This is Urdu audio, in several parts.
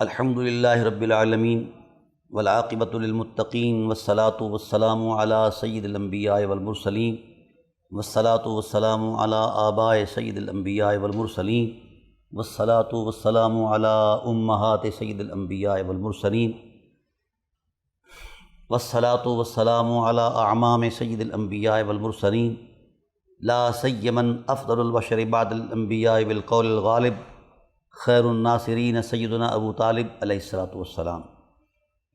الحمد للہ رب العالمین والعاقبۃ للمتقین والصلاة والسلام علی سید الانبیاء والمرسلین والصلاة والسلام علی آباء سید الانبیاء والمرسلین والصلاة والسلام علی امہات سید الانبیاء والمرسلین والصلاة والسلام علی اعمام سید الانبیاء والمرسلین لا سیما افضل البشر بعد الانبیاء بالقول الغالب خیر الناصرین سیدنا ابو طالب علیہ الصلاۃ والسلام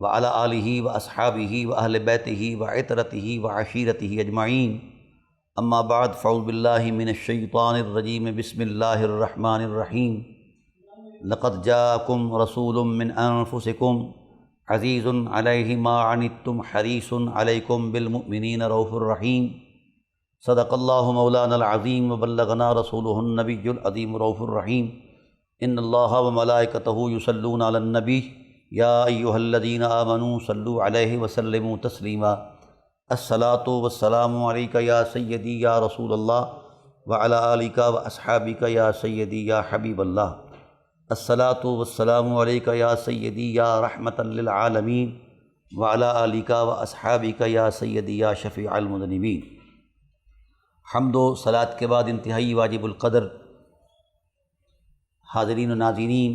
وعلی آلہ واصحابہ واہل بیتہ وعطرتہ وعشیرتہ اجمعین اما بعد فاعوذ باللہ من الشیطان الرجیم بسم اللہ الرحمن الرحیم لقد جاءکم رسول من انفسکم عزیز علیہ ما عنتم حریص علیکم بالمؤمنین رؤوف الرحیم صدق اللہ مولانا العظیم وبلغنا رسولہ النبی العظیم رؤوف الرحیم ان اللہ وملائکتہ یصلون علی النبی یا ایہا الذین آمنوا صلوا علیہ وسلموا تسلیما الصلاۃ والسلام علیک یا سیدی یا رسول اللہ وعلی آلک واصحابک یا سیدی یا حبیب اللہ الصلاۃ والسلام علیک یا سیدی یا رحمۃ للعالمین وعلی آلک واصحابک یا سیدی یا شفیع المذنبین۔ حمد و صلاۃ کے بعد انتہائی واجب القدر حاضرین و ناظرین،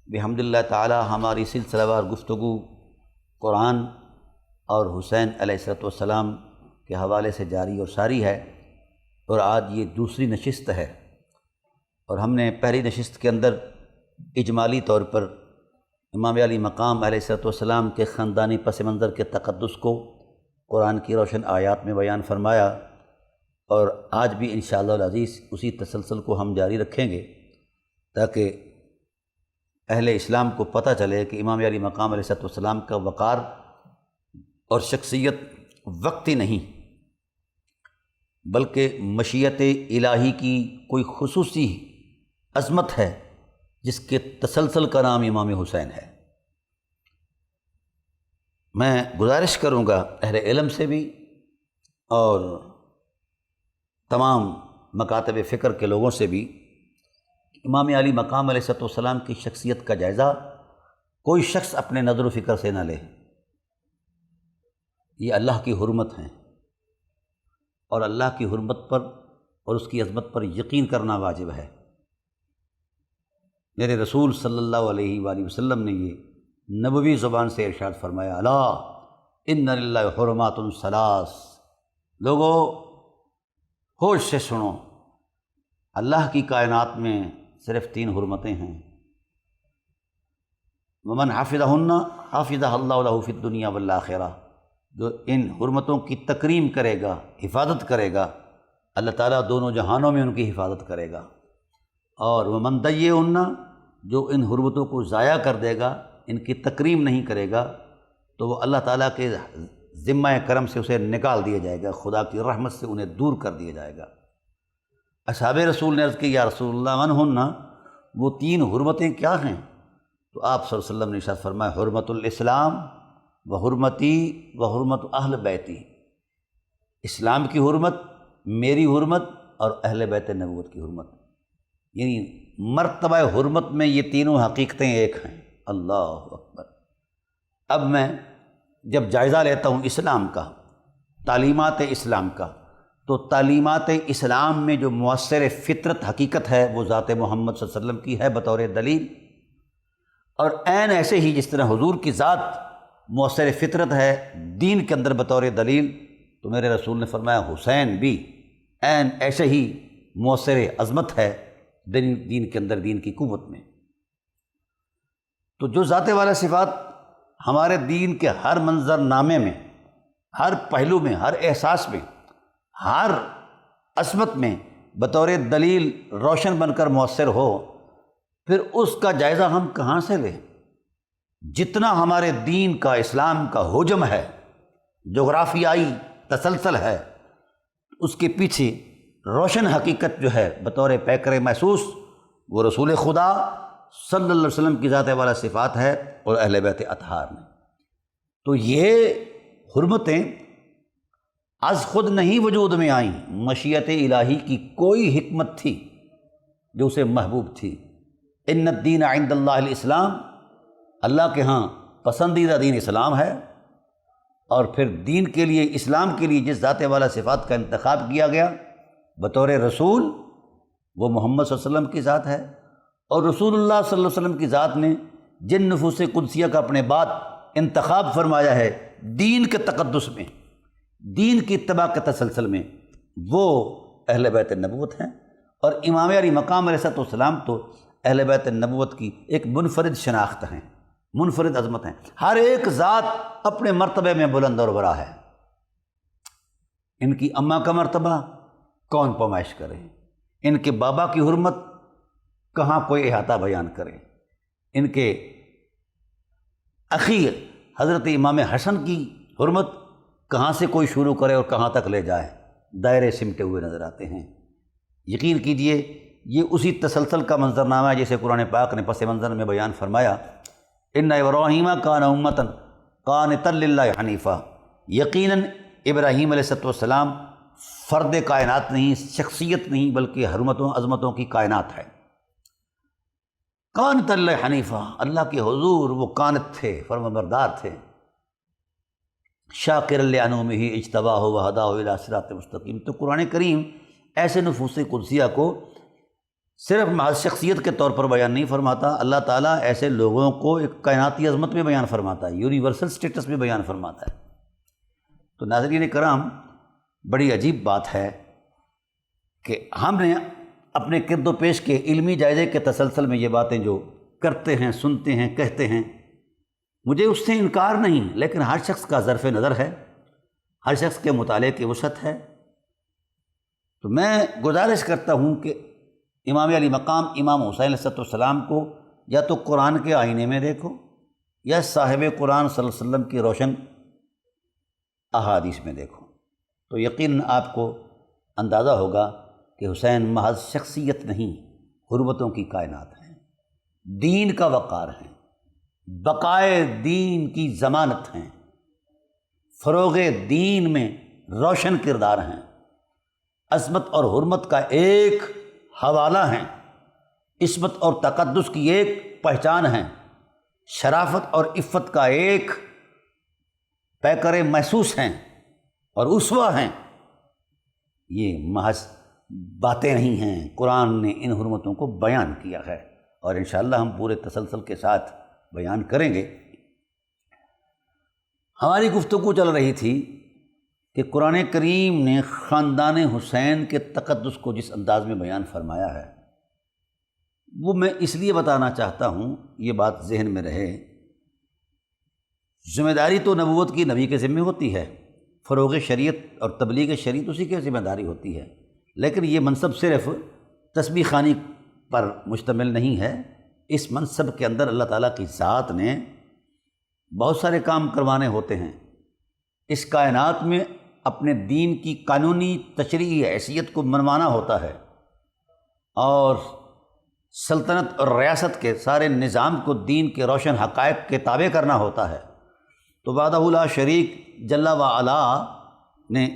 بحمد اللہ تعالی ہماری سلسلہ وار گفتگو قرآن اور حسین علیہ السلام کے حوالے سے جاری اور ساری ہے، اور آج یہ دوسری نشست ہے، اور ہم نے پہلی نشست کے اندر اجمالی طور پر امام علی مقام علیہ السلام کے خاندانی پس منظر کے تقدس کو قرآن کی روشن آیات میں بیان فرمایا، اور آج بھی انشاءاللہ العزیز اسی تسلسل کو ہم جاری رکھیں گے تاکہ اہل اسلام کو پتہ چلے کہ امام علی مقام علیہ السلام کا وقار اور شخصیت وقتی نہیں بلکہ مشیت الہی کی کوئی خصوصی عظمت ہے جس کے تسلسل کا نام امام حسین ہے۔ میں گزارش کروں گا اہل علم سے بھی اور تمام مکاتب فکر کے لوگوں سے بھی، امام علی مقام علیہ السلام کی شخصیت کا جائزہ کوئی شخص اپنے نظر و فکر سے نہ لے۔ یہ اللہ کی حرمت ہیں، اور اللہ کی حرمت پر اور اس کی عظمت پر یقین کرنا واجب ہے۔ میرے رسول صلی اللہ علیہ وآلہ وسلم نے یہ نبوی زبان سے ارشاد فرمایا، الا ان للہ حرمات ثلاث، لوگو ہوش سے سنو، اللہ کی کائنات میں صرف 3 حرمتیں ہیں، ومن حفظہن حفظہ اللہ لہ فی الدنیا والآخرہ، جو ان حرمتوں کی تکریم کرے گا، حفاظت کرے گا، اللہ تعالیٰ دونوں جہانوں میں ان کی حفاظت کرے گا، اور ومن ضیعہن، جو ان حرمتوں کو ضائع کر دے گا، ان کی تکریم نہیں کرے گا، تو وہ اللہ تعالیٰ کے ذمہ کرم سے اسے نکال دیا جائے گا، خدا کی رحمت سے انہیں دور کر دیا جائے گا۔ اصحاب رسول نے عرض کی، یا رسول اللہ من ہن، وہ 3 حرمتیں کیا ہیں؟ تو آپ صلی اللہ علیہ وسلم نے ارشاد فرمایا، حرمت الاسلام و حرمتی و حرمت اہل بیتی، اسلام کی حرمت، میری حرمت، اور اہل بیت نبوت کی حرمت، یعنی مرتبہ حرمت میں یہ تینوں حقیقتیں ایک ہیں۔ اللہ اکبر۔ اب میں جب جائزہ لیتا ہوں اسلام کا، تعلیمات اسلام کا، تو تعلیمات اسلام میں جو مؤثر فطرت حقیقت ہے وہ ذات محمد صلی اللہ علیہ وسلم کی ہے بطور دلیل، اور عین ایسے ہی جس طرح حضور کی ذات مؤثر فطرت ہے دین کے اندر بطور دلیل، تو میرے رسول نے فرمایا حسین بھی عین ایسے ہی مؤثر عظمت ہے دین کے اندر، دین کی قوت میں۔ تو جو ذات والا صفات ہمارے دین کے ہر منظر نامے میں، ہر پہلو میں، ہر احساس میں، ہر عظمت میں بطور دلیل روشن بن کر مؤثر ہو، پھر اس کا جائزہ ہم کہاں سے لیں؟ جتنا ہمارے دین کا، اسلام کا حجم ہے، جغرافیائی تسلسل ہے، اس کے پیچھے روشن حقیقت جو ہے بطور پیکر محسوس، وہ رسول خدا صلی اللہ علیہ وسلم کی ذات والا صفات ہے اور اہل بیت اطہار میں۔ تو یہ حرمتیں از خود نہیں وجود میں آئیں، مشیت الہی کی کوئی حکمت تھی جو اسے محبوب تھی۔ ان الدین عند اللہ الاسلام، اللہ کے ہاں پسندیدہ دین اسلام ہے، اور پھر دین کے لیے، اسلام کے لیے جس ذات والا صفات کا انتخاب کیا گیا بطور رسول، وہ محمد صلی اللہ علیہ وسلم کی ذات ہے، اور رسول اللہ صلی اللہ علیہ وسلم کی ذات نے جن نفوس قدسیہ کا اپنے بعد انتخاب فرمایا ہے دین کے تقدس میں، دین کی اتباع کے تسلسل میں، وہ اہل بیت النبوت ہیں۔ اور امام علی مقام علیہ السلام تو اہل بیت النبوت کی ایک منفرد شناخت ہیں، منفرد عظمت ہیں۔ ہر ایک ذات اپنے مرتبے میں بلند اور برا ہے۔ ان کی اماں کا مرتبہ کون پامائش کرے، ان کے بابا کی حرمت کہاں کوئی احاطہ بیان کرے، ان کے اخی حضرت امام حسن کی حرمت کہاں سے کوئی شروع کرے اور کہاں تک لے جائے، دائرے سمٹے ہوئے نظر آتے ہیں۔ یقین کیجئے یہ اسی تسلسل کا منظرنامہ ہے جسے قرآن پاک نے پس منظر میں بیان فرمایا، ان ابراہیم کان امۃ قانتا للہ حنیفہ۔ یقیناً ابراہیم علیہ السلام فرد کائنات نہیں، شخصیت نہیں، بلکہ حرمتوں عظمتوں کی کائنات ہے۔ قانتا للہ حنیفہ، اللہ کے حضور وہ قانت تھے، فرمانبردار تھے۔ شاکرا لانعمہ اجتباہ وہداہ الی صراط مستقیم۔ تو قرآن کریم ایسے نفوس قدسیہ کو صرف محض شخصیت کے طور پر بیان نہیں فرماتا، اللہ تعالیٰ ایسے لوگوں کو ایک کائناتی عظمت میں بیان فرماتا ہے، یونیورسل سٹیٹس میں بیان فرماتا ہے۔ تو ناظرین کرام، بڑی عجیب بات ہے کہ ہم نے اپنے کرد و پیش کے علمی جائزے کے تسلسل میں یہ باتیں جو کرتے ہیں، سنتے ہیں، کہتے ہیں، مجھے اس سے انکار نہیں، لیکن ہر شخص کا ظرف نظر ہے، ہر شخص کے مطالعے کی وسعت ہے۔ تو میں گزارش کرتا ہوں کہ امام علی مقام امام حسین علیہ السلام کو یا تو قرآن کے آئینے میں دیکھو، یا صاحب قرآن صلی اللہ علیہ وسلم کی روشن احادیث میں دیکھو، تو یقیناً آپ کو اندازہ ہوگا کہ حسین محض شخصیت نہیں، حرمتوں کی کائنات ہیں، دین کا وقار ہیں، بقائے دین کی ضمانت ہیں، فروغ دین میں روشن کردار ہیں، عظمت اور حرمت کا ایک حوالہ ہیں، عصمت اور تقدس کی ایک پہچان ہیں، شرافت اور عفت کا ایک پیکر محسوس ہیں اور اسوہ ہیں۔ یہ محض باتیں نہیں ہیں، قرآن نے ان حرمتوں کو بیان کیا ہے، اور انشاءاللہ ہم پورے تسلسل کے ساتھ بیان کریں گے۔ ہماری گفتگو چل رہی تھی کہ قرآن کریم نے خاندان حسین کے تقدس کو جس انداز میں بیان فرمایا ہے، وہ میں اس لیے بتانا چاہتا ہوں، یہ بات ذہن میں رہے۔ ذمہ داری تو نبوت کی نبی کے ذمہ ہوتی ہے، فروغ شریعت اور تبلیغ شریعت اسی کی ذمہ داری ہوتی ہے، لیکن یہ منصب صرف تسبیح خوانی پر مشتمل نہیں ہے۔ اس منصب کے اندر اللہ تعالیٰ کی ذات نے بہت سارے کام کروانے ہوتے ہیں۔ اس کائنات میں اپنے دین کی قانونی تشریعی حیثیت کو منوانا ہوتا ہے، اور سلطنت اور ریاست کے سارے نظام کو دین کے روشن حقائق کے تابع کرنا ہوتا ہے۔ تو وحدہ لا شریک جل و علا نے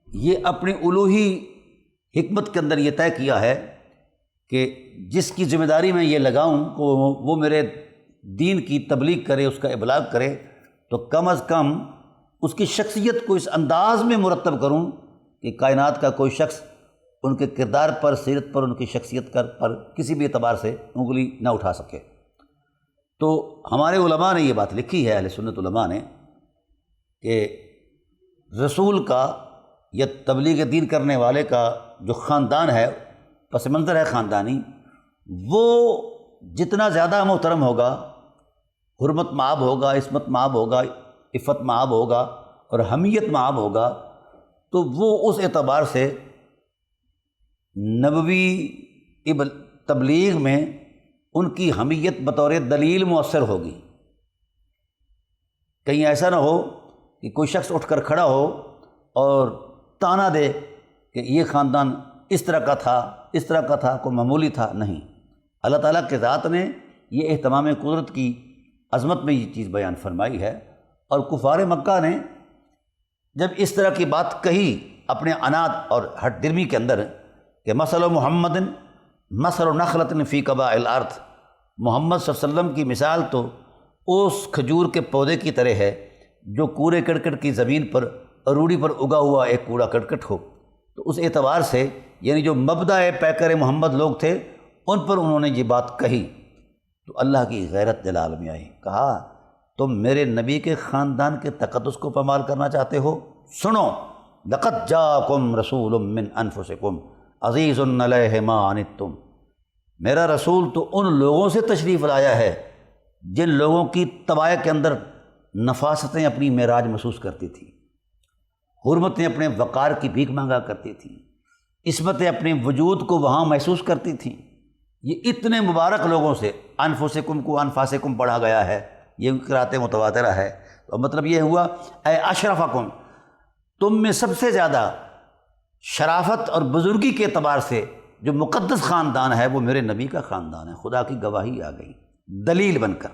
یہ اپنی الوہی حکمت کے اندر یہ طے کیا ہے کہ جس کی ذمہ داری میں یہ لگاؤں کہ وہ میرے دین کی تبلیغ کرے، اس کا ابلاغ کرے، تو کم از کم اس کی شخصیت کو اس انداز میں مرتب کروں کہ کائنات کا کوئی شخص ان کے کردار پر، سیرت پر، ان کی شخصیت پر کسی بھی اعتبار سے انگلی نہ اٹھا سکے۔ تو ہمارے علماء نے یہ بات لکھی ہے، اہل سنت علماء نے، کہ رسول کا یا تبلیغ دین کرنے والے کا جو خاندان ہے، پس منظر ہے خاندانی، وہ جتنا زیادہ محترم ہوگا، حرمت مآب ہوگا، عصمت مآب ہوگا، عفت مآب ہوگا اور حمیت مآب ہوگا، تو وہ اس اعتبار سے نبوی تبلیغ میں ان کی حمیت بطور دلیل مؤثر ہوگی۔ کہیں ایسا نہ ہو کہ کوئی شخص اٹھ کر کھڑا ہو اور تانا دے کہ یہ خاندان اس طرح کا تھا، اس طرح کا تھا، کوئی معمولی تھا، نہیں۔ اللہ تعالیٰ کے ذات نے یہ اہتمام قدرت کی عظمت میں یہ چیز بیان فرمائی ہے، اور کفار مکہ نے جب اس طرح کی بات کہی اپنے عناد اور ہٹ درمی کے اندر کہ مثل محمد مثل نخلۃ فی قباء الارض، محمد صلی اللہ علیہ وسلم کی مثال تو اس کھجور کے پودے کی طرح ہے جو کوڑے کرکٹ کی زمین پر روڑی پر اگا ہوا ایک کوڑا کرکٹ ہو۔ تو اس اعتبار سے یعنی جو مبدأ پیکر محمد لوگ تھے ان پر انہوں نے یہ بات کہی تو اللہ کی غیرت جلال میں آئی۔ کہا تم میرے نبی کے خاندان کے تقدس کو پامال کرنا چاہتے ہو؟ سنو، لقد جاءکم رسول من انفسکم عزیز علیہ ما عنتم، میرا رسول تو ان لوگوں سے تشریف لایا ہے جن لوگوں کی طبائع کے اندر نفاستیں اپنی معراج محسوس کرتی تھیں، حرمتیں اپنے وقار کی بھیک مانگا کرتی تھیں، عصمتیں اپنے وجود کو وہاں محسوس کرتی تھیں۔ یہ اتنے مبارک لوگوں سے، انفسکم کو انفاسکم پڑھا گیا ہے، یہ قرأت متواترہ ہے، تو مطلب یہ ہوا اے اشرفکم، تم میں سب سے زیادہ شرافت اور بزرگی کے اعتبار سے جو مقدس خاندان ہے وہ میرے نبی کا خاندان ہے۔ خدا کی گواہی آ گئی دلیل بن کر۔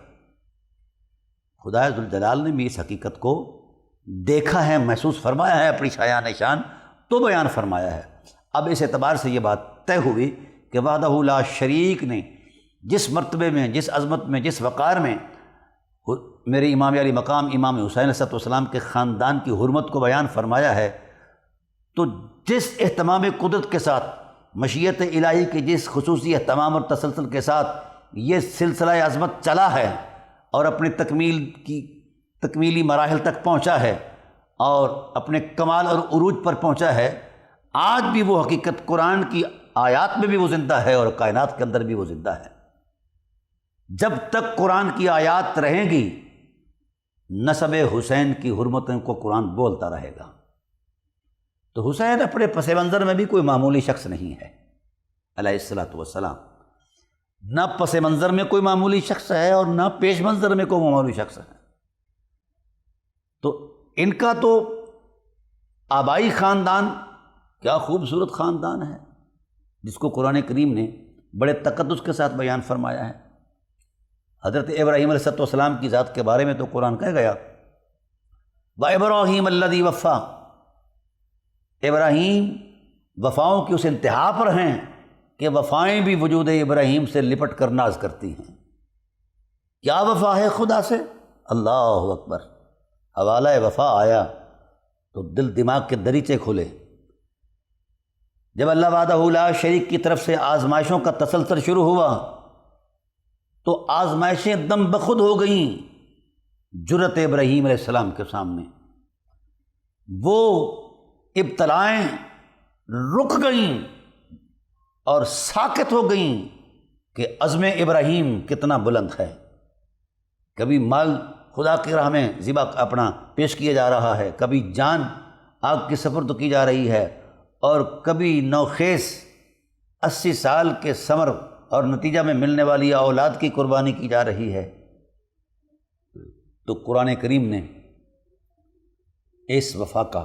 خدا ذوالجلال نے بھی اس حقیقت کو دیکھا ہے، محسوس فرمایا ہے، اپنی شایان نشان تو بیان فرمایا ہے۔ اب اس اعتبار سے یہ بات طے ہوئی کہ وحدہ لا شریک نے جس مرتبے میں، جس عظمت میں، جس وقار میں میرے امام علی مقام امام حسین علیہ السلام کے خاندان کی حرمت کو بیان فرمایا ہے، تو جس اہتمام قدرت کے ساتھ، مشیت الہی کے جس خصوصی اہتمام اور تسلسل کے ساتھ یہ سلسلہ عظمت چلا ہے اور اپنی تکمیلی مراحل تک پہنچا ہے اور اپنے کمال اور عروج پر پہنچا ہے، آج بھی وہ حقیقت قرآن کی آیات میں بھی وہ زندہ ہے اور کائنات کے اندر بھی وہ زندہ ہے۔ جب تک قرآن کی آیات رہیں گی نسب حسین کی حرمتوں کو قرآن بولتا رہے گا۔ تو حسین اپنے پس منظر میں بھی کوئی معمولی شخص نہیں ہے علیہ الصلوۃ والسلام، نہ پس منظر میں کوئی معمولی شخص ہے اور نہ پیش منظر میں کوئی معمولی شخص ہے۔ تو ان کا تو آبائی خاندان کیا خوبصورت خاندان ہے جس کو قرآن کریم نے بڑے تقدس کے ساتھ بیان فرمایا ہے۔ حضرت ابراہیم علیہ السلام کی ذات کے بارے میں تو قرآن کہہ گیا وَإِبْرَاهِيمَ الَّذِي وَفَّى، ابراہیم وفاؤں کی اس انتہا پر ہیں کہ وفائیں بھی وجود ابراہیم سے لپٹ کر ناز کرتی ہیں۔ کیا وفا ہے خدا سے؟ اللہ اکبر۔ حوالہ وفا آیا تو دل دماغ کے دریچے کھلے۔ جب اللہ وحدہ لا شریک کی طرف سے آزمائشوں کا تسلسل شروع ہوا تو آزمائشیں دم بخود ہو گئیں جرأت ابراہیم علیہ السلام کے سامنے، وہ ابتلائیں رک گئیں اور ساکت ہو گئیں کہ عزم ابراہیم کتنا بلند ہے۔ کبھی مال خدا کی راہ میں ذبح اپنا پیش کیا جا رہا ہے، کبھی جان آگ کی سپرد کی جا رہی ہے، اور کبھی نوخیز 80 سال کے ثمر اور نتیجہ میں ملنے والی اولاد کی قربانی کی جا رہی ہے۔ تو قرآن کریم نے اس وفا کا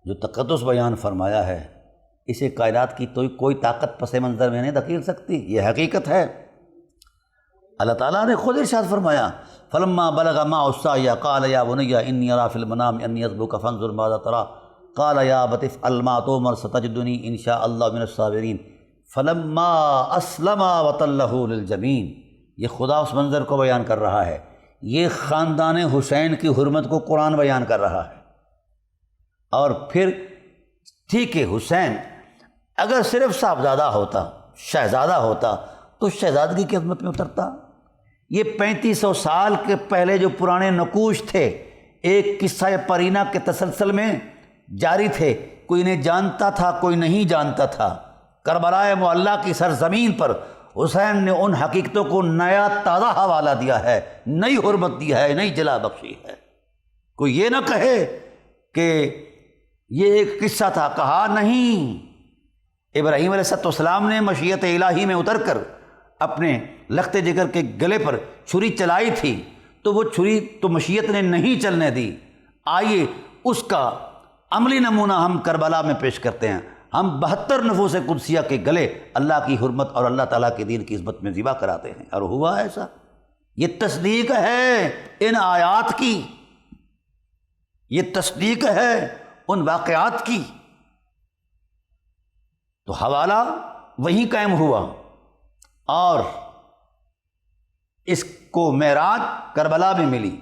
جو تقدس بیان فرمایا ہے، اسے کائنات کی تو کوئی طاقت پس منظر میں نہیں دھکیل سکتی، یہ حقیقت ہے۔ اللہ تعالیٰ نے خود ارشاد فرمایا فلما بلغ معه السعي قال يا بني اني ارى في المنام اني اذبحك فانظر ماذا ترى قال يا ابت افعل ما تؤمر ستجدني ان شاء الله من الصابرين فلما اسلم وتله للجبين۔ یہ خدا اس منظر کو بیان کر رہا ہے، یہ خاندان حسین کی حرمت کو قرآن بیان کر رہا ہے۔ اور پھر ٹھیک ہے، حسین اگر صرف صاحبزادہ ہوتا، شہزادہ ہوتا تو شہزادگی کی عظمت میں اترتا۔ یہ 3500 سال کے پہلے جو پرانے نقوش تھے ایک قصہ پرینہ کے تسلسل میں جاری تھے، کوئی انہیں جانتا تھا کوئی نہیں جانتا تھا۔ کربلا معلیٰ کی سرزمین پر حسین نے ان حقیقتوں کو نیا تازہ حوالہ دیا ہے، نئی حرمت دی ہے، نئی جلا بخشی ہے۔ کوئی یہ نہ کہے کہ یہ ایک قصہ تھا، کہا نہیں، ابراہیم علیہ السلام نے مشیت الہی میں اتر کر اپنے لخت جگر کے گلے پر چھری چلائی تھی تو وہ چھری تو مشیت نے نہیں چلنے دی۔ آئیے اس کا عملی نمونہ ہم کربلا میں پیش کرتے ہیں۔ ہم 72 نفوس قدسیہ کے گلے اللہ کی حرمت اور اللہ تعالیٰ کے دین کی عزت میں ذبح کراتے ہیں، اور ہوا ایسا۔ یہ تصدیق ہے ان آیات کی، یہ تصدیق ہے ان واقعات کی۔ تو حوالہ وہیں قائم ہوا اور اس کو معراج کربلا میں ملی۔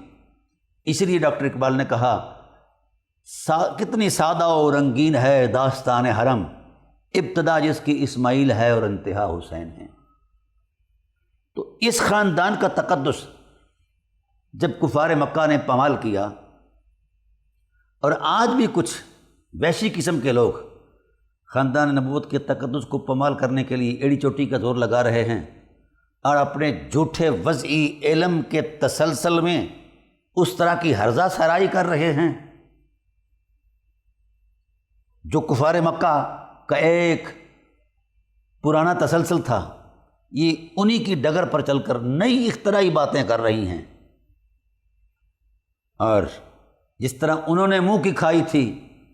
اس لیے ڈاکٹر اقبال نے کہا کتنی سادہ و رنگین ہے داستان حرم، ابتدا جس کی اسماعیل ہے اور انتہا حسین ہے۔ تو اس خاندان کا تقدس جب کفار مکہ نے پامال کیا، اور آج بھی کچھ ویسی قسم کے لوگ خاندان نبوت کے تقدس کو پامال کرنے کے لیے ایڑی چوٹی کا زور لگا رہے ہیں، اور اپنے جھوٹے وضعی علم کے تسلسل میں اس طرح کی ہرزہ سرائی کر رہے ہیں جو کفار مکہ کا ایک پرانا تسلسل تھا، یہ انہی کی ڈگر پر چل کر نئی اختراعی باتیں کر رہی ہیں، اور جس طرح انہوں نے منہ کی کھائی تھی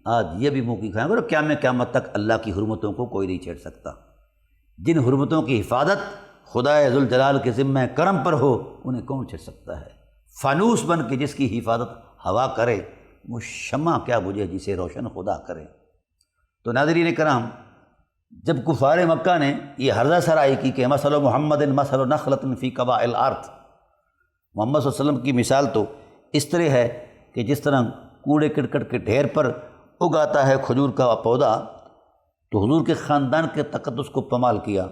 آج یہ بھی منہ کی کھائیں، اور قیامت تک اللہ کی حرمتوں کو کوئی نہیں چھیڑ سکتا۔ جن حرمتوں کی حفاظت خدائے ذوالجلال کے ذمہ کرم پر ہو انہیں کون چھیڑ سکتا ہے؟ فانوس بن کے جس کی حفاظت ہوا کرے وہ شمع کیا بجھے جسے روشن خدا کرے۔ تو ناظرین کرام، جب کفار مکہ نے یہ ہرزہ سرائی کی کہ مثل محمد مثل نخلۃ فی قباء الارض، محمد صلی اللہ علیہ وسلم کی مثال تو اس طرح ہے کہ جس طرح کوڑے کرکٹ کے ڈھیر پر اگاتا ہے کھجور کا پودا، تو حضور کے خاندان کے تقدس کو پامال کیا۔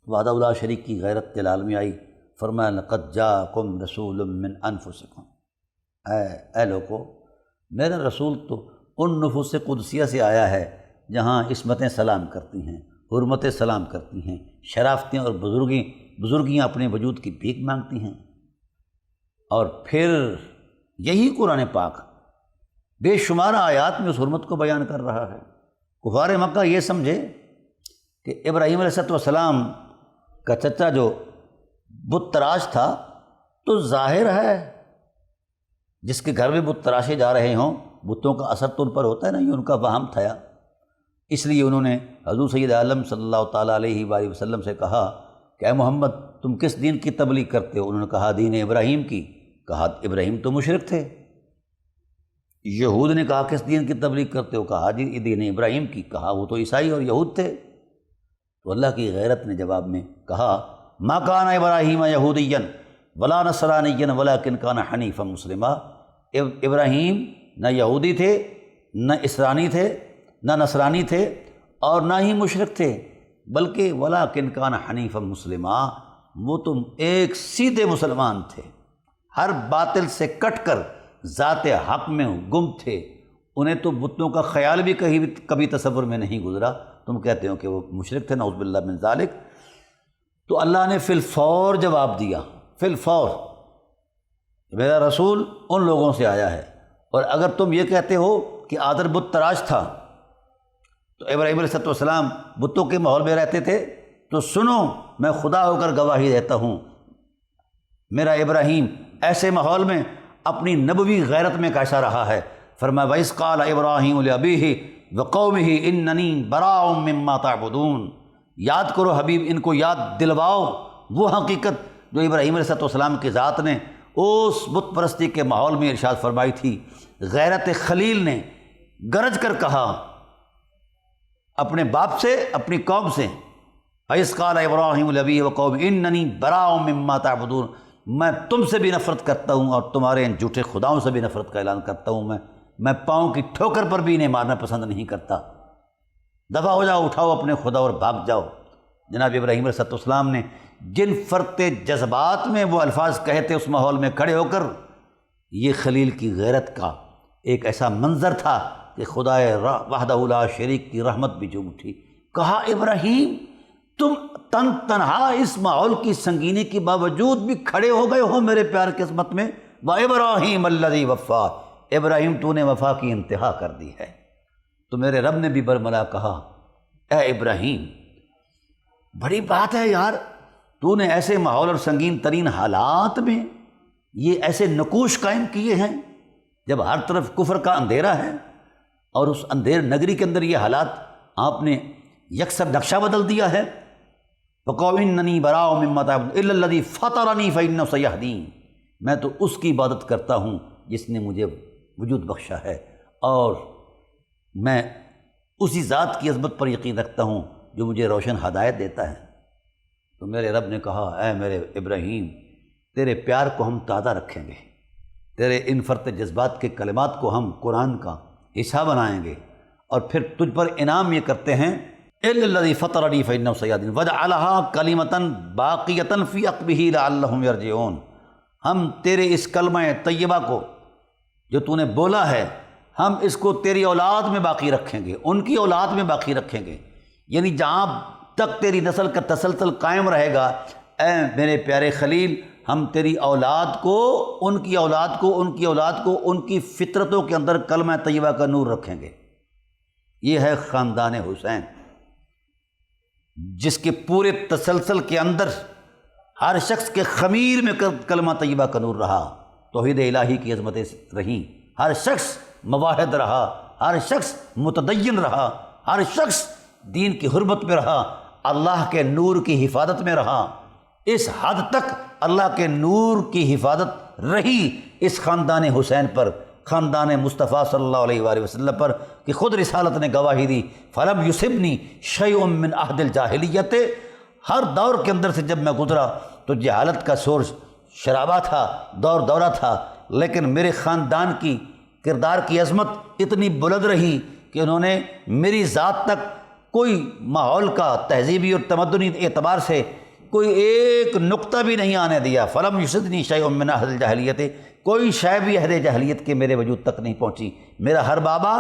وحدہ لا شریک کی غیرت جلال میں آئی، فرمایا لقد جاءکم رسول من انفسکم، اے لوگو میرا رسول تو ان نفوس قدسیہ سے آیا ہے جہاں عصمتیں سلام کرتی ہیں، حرمتیں سلام کرتی ہیں، شرافتیں اور بزرگیاں اپنے وجود کی بھیک مانگتی ہیں۔ اور پھر یہی قرآن پاک بے شمار آیات میں اس حرمت کو بیان کر رہا ہے۔ کفار مکہ یہ سمجھے کہ ابراہیم علیہ السلام کا چچا جو بت تراش تھا تو ظاہر ہے جس کے گھر میں بت تراشے جا رہے ہوں بتوں کا اثر تو ان پر ہوتا ہے نا، یہ ان کا وہم تھا۔ اس لیے انہوں نے حضور سید عالم صلی اللہ تعالیٰ علیہ وآلہ وسلم سے کہا کہ اے محمد تم کس دین کی تبلیغ کرتے ہو؟ انہوں نے کہا دین ابراہیم کی۔ کہا ابراہیم تو مشرک تھے۔ یہود نے کہا کس دین کی تبلیغ کرتے ہو؟ کہا جی دین ابراہیم کی۔ کہا وہ تو عیسائی اور یہود تھے۔ تو اللہ کی غیرت نے جواب میں کہا ما کان ابراہیم یہودیا ولا نصرانیا ولکن کان حنیفا مسلما، ابراہیم نہ یہودی تھے، نہ اسرانی تھے، نہ نصرانی تھے، اور نہ ہی مشرک تھے، بلکہ ولکن کان حنیفا مسلما، وہ تم ایک سیدھے مسلمان تھے، ہر باطل سے کٹ کر ذات حق میں گم تھے۔ انہیں تو بتوں کا خیال بھی کبھی تصور میں نہیں گزرا، تم کہتے ہو کہ وہ مشرک تھے، نعوذ باللہ من ذالک۔ تو اللہ نے فی الفور جواب دیا، فی الفور، میرا رسول ان لوگوں سے آیا ہے، اور اگر تم یہ کہتے ہو کہ آدر بت تراش تھا تو ابراہیم علیہ السلام بتوں کے ماحول میں رہتے تھے، تو سنو میں خدا ہو کر گواہی دیتا ہوں، میرا ابراہیم ایسے ماحول میں اپنی نبوی غیرت میں کیسا رہا ہے۔ فرمایا وَإِذْ قَالَ إِبْرَاهِيمُ لِأَبِيهِ وَقَوْمِهِ إِنَّنِي بَرَاءٌ مِّمَّا تَعْبُدُونَ، یاد کرو حبیب، ان کو یاد دلواؤ وہ حقیقت جو ابراہیم علیہ السلام کی ذات نے اس بت پرستی کے ماحول میں ارشاد فرمائی تھی۔ غیرت خلیل نے گرج کر کہا اپنے باپ سے، اپنی قوم سے، وَإِذْ قَالَ إِبْرَاهِيمُ لِأَبِيهِ وَقَوْمِهِ إِنَّنِي بَرَاءٌ مِّمَّا تَعْبُدُونَ، میں تم سے بھی نفرت کرتا ہوں اور تمہارے ان جھوٹے خداؤں سے بھی نفرت کا اعلان کرتا ہوں۔ میں پاؤں کی ٹھوکر پر بھی انہیں مارنا پسند نہیں کرتا، دفع ہو جاؤ، اٹھاؤ اپنے خدا اور بھاگ جاؤ۔ جناب ابراہیم علیہ السلام نے جن فرتے جذبات میں وہ الفاظ کہے تھے اس ماحول میں کھڑے ہو کر، یہ خلیل کی غیرت کا ایک ایسا منظر تھا کہ خدائے وحدہ لا شریک کی رحمت بھی جھوم اٹھی۔ کہا ابراہیم تم تنہا اس ماحول کی سنگینی کے باوجود بھی کھڑے ہو گئے ہو میرے پیار کی عظمت میں۔ وَإِبْرَاهِيمَ الَّذِي وَفَّى، ابراہیم تو نے وفا کی انتہا کر دی ہے۔ تو میرے رب نے بھی برملا کہا اے ابراہیم بڑی بات ہے یار، تو نے ایسے ماحول اور سنگین ترین حالات میں یہ ایسے نقوش قائم کیے ہیں جب ہر طرف کفر کا اندھیرا ہے، اور اس اندھیر نگری کے اندر یہ حالات آپ نے یکسر نقشہ بدل دیا ہے۔ وَقَالُوا إِنَّنِي بَرَاءٌ مِّمَّا تَعْبُدُونَ إِلَّا الَّذِي فَطَرَنِي فَإِنَّهُ سَيَهْدِينِ، میں تو اس کی عبادت کرتا ہوں جس نے مجھے وجود بخشا ہے، اور میں اسی ذات کی عظمت پر یقین رکھتا ہوں جو مجھے روشن ہدایت دیتا ہے۔ تو میرے رب نے کہا اے میرے ابراہیم تیرے پیار کو ہم تازہ رکھیں گے، تیرے ان فرط جذبات کے کلمات کو ہم قرآن کا حصہ بنائیں گے، اور پھر تجھ پر انعام یہ کرتے ہیں اِلَّا الَّذِي فَطَرَنِي فَإِنَّهُ سَيَهْدِينِ وَجَعَلَهَا كَلِمَةً بَاقِيَةً فِي عَقْبِهِ لَعَلَّهُمْ يَرْجِعُونَ۔ ہم تیرے اس کلمہ طیبہ کو جو تو نے بولا ہے، ہم اس کو تیری اولاد میں باقی رکھیں گے، ان کی اولاد میں باقی رکھیں گے، یعنی جہاں تک تیری نسل کا تسلسل قائم رہے گا اے میرے پیارے خلیل، ہم تیری اولاد کو، ان کی اولاد کو، ان کی اولاد کو، ان کی فطرتوں کے اندر کلمہ طیبہ کا نور رکھیں گے۔ یہ ہے خاندان حسین، جس کے پورے تسلسل کے اندر ہر شخص کے خمیر میں کلمہ طیبہ کا نور رہا، توحید الہی کی عظمتیں رہیں، ہر شخص مواحد رہا، ہر شخص متدین رہا، ہر شخص دین کی حرمت میں رہا، اللہ کے نور کی حفاظت میں رہا۔ اس حد تک اللہ کے نور کی حفاظت رہی اس خاندان حسین پر، خاندان مصطفیٰ صلی اللہ علیہ وآلہ وسلم پر، کہ خود رسالت نے گواہی دی فَلَمْ يُصِبْنِي شَيْءٌ مِّنْ عَهْدِ الْجَاهِلِيَّةِ، ہر دور کے اندر سے جب میں گزرا تو جہالت کا سور شرابہ تھا، دورہ تھا، لیکن میرے خاندان کی کردار کی عظمت اتنی بلند رہی کہ انہوں نے میری ذات تک کوئی ماحول کا تہذیبی اور تمدنی اعتبار سے کوئی ایک نقطہ بھی نہیں آنے دیا۔ فَلَمْ يُصِبْنِي شَيْءٌ مِّنْ عَهْدِ الْجَاهِلِيَّةِ، کوئی شے بھی عہد جاہلیت کے میرے وجود تک نہیں پہنچی۔ میرا ہر بابا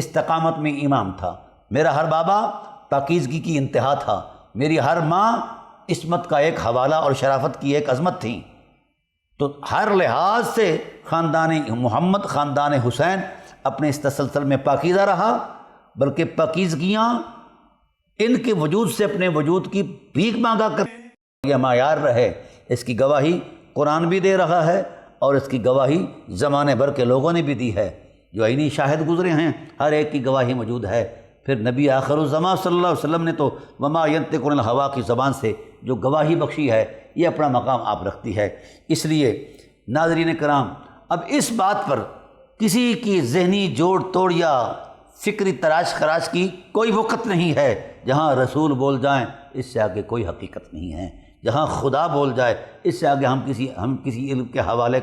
استقامت میں امام تھا، میرا ہر بابا پاکیزگی کی انتہا تھا، میری ہر ماں عصمت کا ایک حوالہ اور شرافت کی ایک عظمت تھی۔ تو ہر لحاظ سے خاندان محمد، خاندان حسین اپنے اس تسلسل میں پاکیزہ رہا، بلکہ پاکیزگیاں ان کے وجود سے اپنے وجود کی بھیک مانگا کر یہ معیار رہے۔ اس کی گواہی قرآن بھی دے رہا ہے، اور اس کی گواہی زمانے بھر کے لوگوں نے بھی دی ہے، جو عینی شاہد گزرے ہیں، ہر ایک کی گواہی موجود ہے۔ پھر نبی آخر الزماں صلی اللہ علیہ وسلم نے تو وما ینطق عن الہوا کی زبان سے جو گواہی بخشی ہے، یہ اپنا مقام آپ رکھتی ہے۔ اس لیے ناظرین کرام، اب اس بات پر کسی کی ذہنی جوڑ توڑ یا فکری تراش خراش کی کوئی وقت نہیں ہے۔ جہاں رسول بول جائیں اس سے آگے کوئی حقیقت نہیں ہے، جہاں خدا بول جائے اس سے آگے ہم کسی علم کے حوالے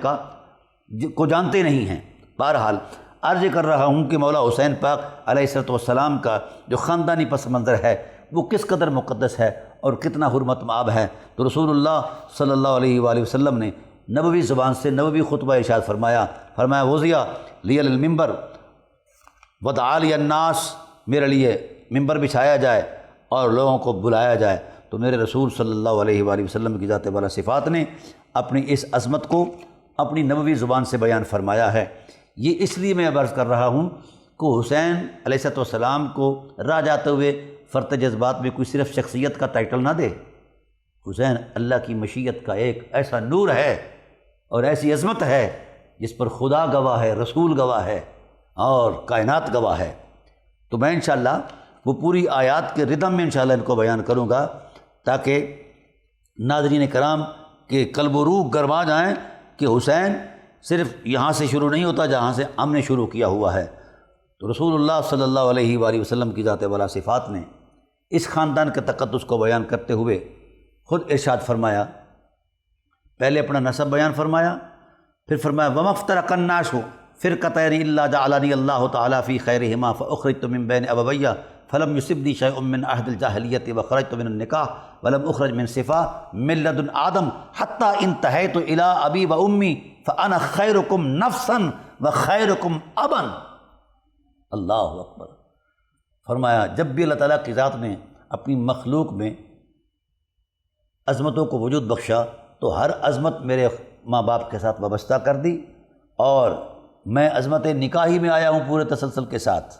کو جانتے نہیں ہیں۔ بہرحال عرض کر رہا ہوں کہ مولا حسین پاک علیہ السلام کا جو خاندانی پس منظر ہے وہ کس قدر مقدس ہے اور کتنا حرمت مآب ہے۔ تو رسول اللہ صلی اللہ علیہ وآلہ وسلم نے نبوی زبان سے نبوی خطبہ ارشاد فرمایا وضع لی المنبر ودعا لی الناس، میرے لیے ممبر بچھایا جائے اور لوگوں کو بلایا جائے۔ تو میرے رسول صلی اللہ علیہ وآلہ وسلم کی ذات والا صفات نے اپنی اس عظمت کو اپنی نبوی زبان سے بیان فرمایا ہے۔ یہ اس لیے میں عرض کر رہا ہوں کہ حسین علیہ السلام کو راہ جاتے ہوئے فرط جذبات میں کوئی صرف شخصیت کا ٹائٹل نہ دے۔ حسین اللہ کی مشیت کا ایک ایسا نور ہے اور ایسی عظمت ہے جس پر خدا گواہ ہے، رسول گواہ ہے اور کائنات گواہ ہے۔ تو میں انشاءاللہ وہ پوری آیات کے ردم میں انشاءاللہ ان کو بیان کروں گا، تاکہ ناظرین کرام کے قلب و روح گرما جائیں کہ حسین صرف یہاں سے شروع نہیں ہوتا جہاں سے ہم نے شروع کیا ہوا ہے۔ تو رسول اللہ صلی اللہ علیہ وآلہ وسلم کی ذات والا صفات نے اس خاندان کے تقدس کو بیان کرتے ہوئے خود ارشاد فرمایا، پہلے اپنا نسب بیان فرمایا، پھر فرمایا وَمَا افْتَرَقَ النَّاسُ فِرْقَتَيْنِ إِلَّا جَعَلَنِي اللَّهُ تَعَالَى فِي خَيْرِهِمَا فَأُخْرِجْتُ مِن بَيْنِ أَبَوَيَّ فَلَمْ يُصِبْنِي شَيْءٌ مِّنْ عَهْدِ الْجَاهِلِيَّةِ وَخَرَجْتُ مِنَ النِّكَاحِ وَلَمْ أُخْرَجْ مِنْ صِفَاءٍ مِّن لَدُنْ آدَمَ حَتَّى انتهيت إِلَىٰ أَبِي وَأُمِّي فَأَنَا خَيْرُكُمْ نَفْسًا وَخَيْرُكُمْ أَبًا۔ اللہ اکبر۔ فرمایا جب بھی اللہ تعالیٰ کی ذات نے اپنی مخلوق میں عظمتوں کو وجود بخشا تو ہر عظمت میرے ماں باپ کے ساتھ وابستہ کر دی، اور میں عظمت نکاحی میں آیا ہوں پورے تسلسل کے ساتھ،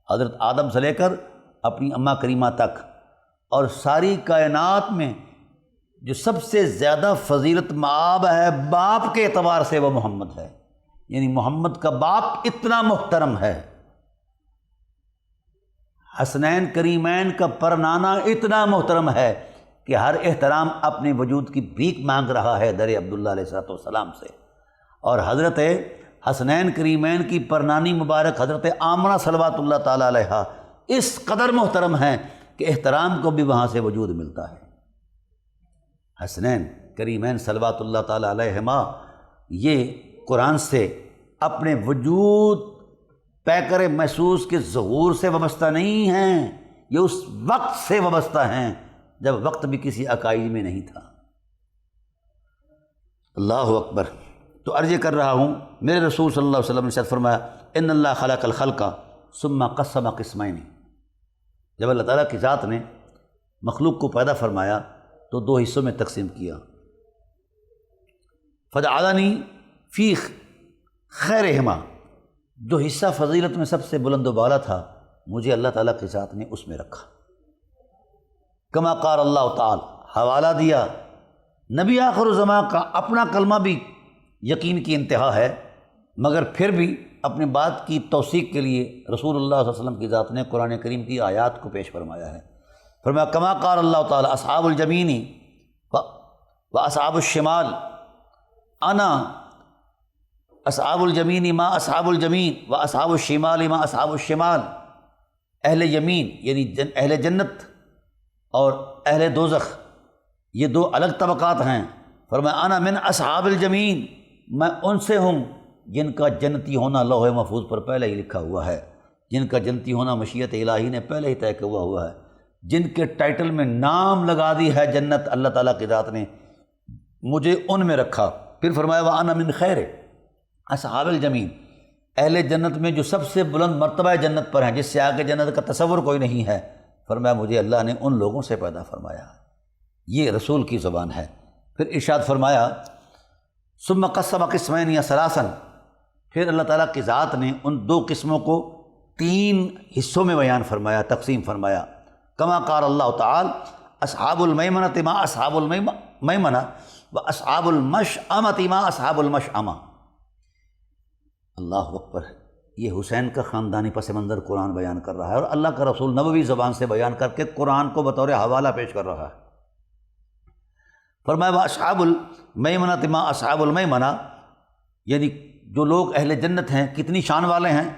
حضرت آدم سے لے کر اپنی اماں کریمہ تک، اور ساری کائنات میں جو سب سے زیادہ فضیلت مآب ہے باپ کے اعتبار سے وہ محمد ہے، یعنی محمد کا باپ اتنا محترم ہے، حسنین کریمین کا پرنانا اتنا محترم ہے کہ ہر احترام اپنے وجود کی بھیک مانگ رہا ہے در عبداللہ علیہ السلام سے۔ اور حضرت حسنین کریمین کی پرنانی مبارک حضرت آمنہ صلوات اللہ تعالیٰ علیہا اس قدر محترم ہیں کہ احترام کو بھی وہاں سے وجود ملتا ہے۔ حسنین کریمین صلوات اللہ تعالیٰ علیہما یہ قرآن سے اپنے وجود پیکر محسوس کے ظہور سے وابستہ نہیں ہیں، یہ اس وقت سے وابستہ ہیں جب وقت بھی کسی عقائد میں نہیں تھا۔ اللہ اکبر۔ تو عرض کر رہا ہوں، میرے رسول صلی اللہ علیہ وسلم نے ارشاد فرمایا ان اللہ خلق الخلق ثم قسم قسمین، جب اللہ تعالیٰ کی ذات نے مخلوق کو پیدا فرمایا تو دو حصوں میں تقسیم کیا، فجعلنی فی خیرہما، جو حصہ فضیلت میں سب سے بلند و بالا تھا مجھے اللہ تعالیٰ کی ذات نے اس میں رکھا۔ کما قال اللہ تعالی، حوالہ دیا نبی آخر الزمان کا اپنا کلمہ بھی یقین کی انتہا ہے، مگر پھر بھی اپنی بات کی توثیق کے لیے رسول اللہ صلی اللہ علیہ وسلم کی ذات نے قرآن کریم کی آیات کو پیش فرمایا ہے۔ فرمایا کما قال اللہ تعالی اصحاب الجمین و اصحاب الشمال، انا اصحاب الجمین ما اصحاب الجمین و اصحاب الشمال ما اصحاب الشمال، اہل یمین یعنی اہل جنت اور اہل دوزخ یہ دو الگ طبقات ہیں۔ فرمایا انا من اصحاب الجمین، میں ان سے ہوں جن کا جنتی ہونا لوح محفوظ پر پہلے ہی لکھا ہوا ہے، جن کا جنتی ہونا مشیت الہی نے پہلے ہی طے کیا ہوا ہے، جن کے ٹائٹل میں نام لگا دی ہے جنت اللہ تعالیٰ کی ذات نے، مجھے ان میں رکھا۔ پھر فرمایا وَأَنَا مِنْ خَيْرِ اصحاب الجمین، اہل جنت میں جو سب سے بلند مرتبہ جنت پر ہیں، جس سے آگے جنت کا تصور کوئی نہیں ہے، فرمایا مجھے اللہ نے ان لوگوں سے پیدا فرمایا۔ یہ رسول کی زبان ہے۔ پھر ارشاد فرمایا ثم قسم قسمین یا ثلاثاً، پھر اللہ تعالیٰ کی ذات نے ان دو قسموں کو تین حصوں میں بیان فرمایا، تقسیم فرمایا۔ کما قال اللہ تعالی اصحاب المیمنۃ ما اصحاب المیمنہ و اصحاب المشأمۃ ما اصحاب المشأمہ۔ اللہ اکبر۔ یہ حسین کا خاندانی پس منظر قرآن بیان کر رہا ہے اور اللہ کا رسول نبوی زبان سے بیان کر کے قرآن کو بطور حوالہ پیش کر رہا ہے۔ فرمایا اصحاب المیمنۃ ما اصحاب المیمنہ، یعنی جو لوگ اہل جنت ہیں کتنی شان والے ہیں،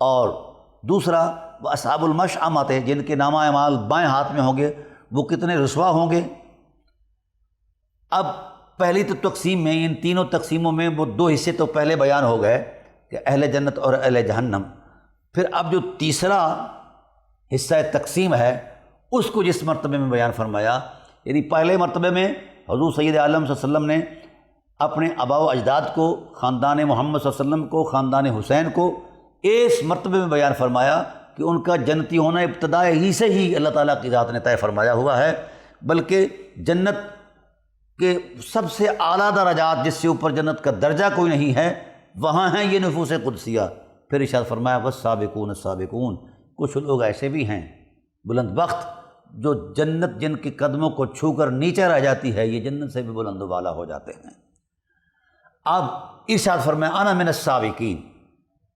اور دوسرا وہ اصحاب المشأمۃ، جن کے نامہ اعمال بائیں ہاتھ میں ہوں گے وہ کتنے رسوا ہوں گے۔ اب پہلی تو تقسیم میں، ان تینوں تقسیموں میں وہ دو حصے تو پہلے بیان ہو گئے کہ اہل جنت اور اہل جہنم، پھر اب جو تیسرا حصہ تقسیم ہے اس کو جس مرتبے میں بیان فرمایا، یعنی پہلے مرتبے میں حضور سید عالم صلی اللہ علیہ وسلم نے اپنے آباء و اجداد کو، خاندان محمد صلی اللہ علیہ وسلم کو، خاندان حسین کو اس مرتبے میں بیان فرمایا کہ ان کا جنتی ہونا ابتداء ہی سے ہی اللہ تعالیٰ کی ذات نے طے فرمایا ہوا ہے، بلکہ جنت کے سب سے اعلیٰ درجات جس سے اوپر جنت کا درجہ کوئی نہیں ہے وہاں ہیں یہ نفوس قدسیہ۔ پھر ارشاد فرمایا والسابقون السابقون، کچھ لوگ ایسے بھی ہیں بلند بخت جو جنت جن کے قدموں کو چھو کر نیچے رہ جاتی ہے یہ جنت سے بھی بلند و بالا ہو جاتے ہیں۔ اب ارشاد فرمایا انا من السابقین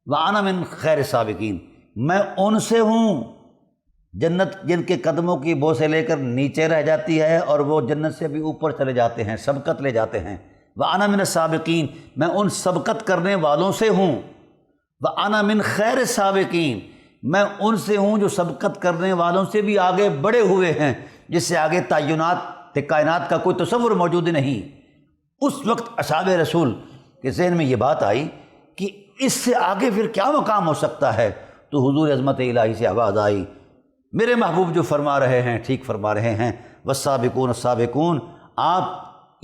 وانا من خیر السابقین، میں ان سے ہوں جنت جن کے قدموں کی بو سے لے کر نیچے رہ جاتی ہے اور وہ جنت سے بھی اوپر چلے جاتے ہیں، سبقت لے جاتے ہیں۔ وانا من السابقین، میں ان سبقت کرنے والوں سے ہوں۔ وانا من خیر السابقین، میں ان سے ہوں جو سبقت کرنے والوں سے بھی آگے بڑھے ہوئے ہیں، جس سے آگے تعینات کائنات کا کوئی تصور موجود نہیں۔ اس وقت اصحاب رسول کے ذہن میں یہ بات آئی کہ اس سے آگے پھر کیا مقام ہو سکتا ہے، تو حضور عظمت الہی سے آواز آئی، میرے محبوب جو فرما رہے ہیں ٹھیک فرما رہے ہیں، والسابقون السابقون، آپ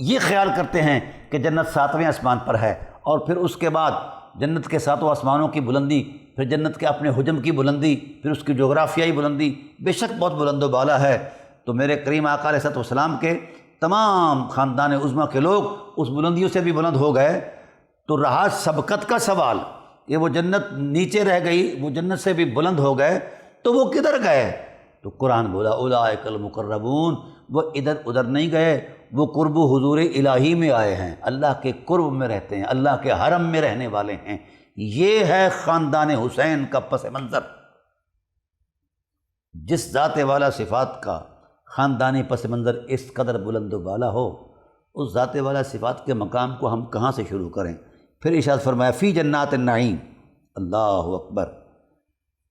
یہ خیال کرتے ہیں کہ جنت 7ویں آسمان پر ہے اور پھر اس کے بعد جنت کے 7 آسمانوں کی بلندی، پھر جنت کے اپنے حجم کی بلندی، پھر اس کی جغرافیائی بلندی بے شک بہت بلند و بالا ہے۔ تو میرے کریم آقا علیہ السلام کے تمام خاندان عظمیٰ کے لوگ اس بلندیوں سے بھی بلند ہو گئے، تو رہا سبقت کا سوال کہ وہ جنت نیچے رہ گئی، وہ جنت سے بھی بلند ہو گئے تو وہ کدھر گئے؟ تو قرآن بولا اولئک المقربون، وہ ادھر ادھر نہیں گئے، وہ قرب حضور الہی میں آئے ہیں، اللہ کے قرب میں رہتے ہیں، اللہ کے حرم میں رہنے والے ہیں۔ یہ ہے خاندان حسین کا پس منظر۔ جس ذات والا صفات کا خاندانی پس منظر اس قدر بلند و بالا ہو، اس ذات والا صفات کے مقام کو ہم کہاں سے شروع کریں؟ پھر ارشاد فرمایا فی جنات النعیم، اللہ اکبر،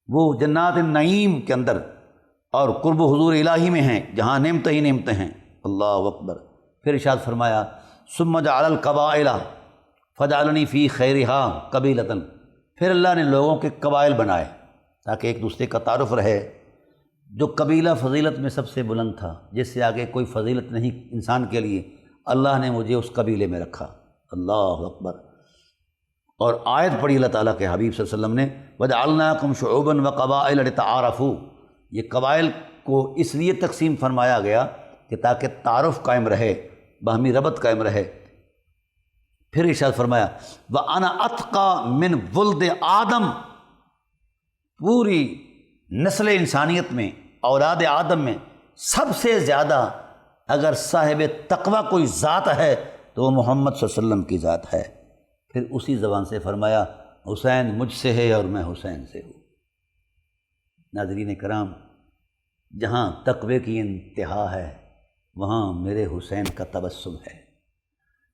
وہ جنات النعیم کے اندر اور قرب حضور الہی میں ہیں جہاں نعمتیں ہی نعمتیں ہیں، اللہ اکبر۔ پھر ارشاد فرمایا ثم جعل القبائل فجعلنی فی خیرہا قبیلۃ، پھر اللہ نے لوگوں کے قبائل بنائے تاکہ ایک دوسرے کا تعارف رہے۔ جو قبیلہ فضیلت میں سب سے بلند تھا، جس سے آگے کوئی فضیلت نہیں انسان کے لیے، اللہ نے مجھے اس قبیلے میں رکھا۔ اللہ اکبر۔ اور آیت پڑھی اللہ تعالیٰ کے حبیب صلی اللہ علیہ وسلم نے وَجَعَلْنَاكُمْ شُعُوبًا وَقَبَائِلَ لِتَعَارَفُوا، یہ قبائل کو اس لیے تقسیم فرمایا گیا کہ تاکہ تعارف قائم رہے، باہمی ربط قائم رہے۔ پھر ارشاد فرمایا وَأَنَا أَتْقَى مِنْ وُلْدِ آدم، پوری نسل انسانیت میں، اولاد آدم میں سب سے زیادہ اگر صاحب تقوی کوئی ذات ہے تو وہ محمد صلی اللہ علیہ وسلم کی ذات ہے۔ پھر اسی زبان سے فرمایا حسین مجھ سے ہے اور میں حسین سے ہوں۔ ناظرین کرام، جہاں تقوی کی انتہا ہے وہاں میرے حسین کا تبسم ہے۔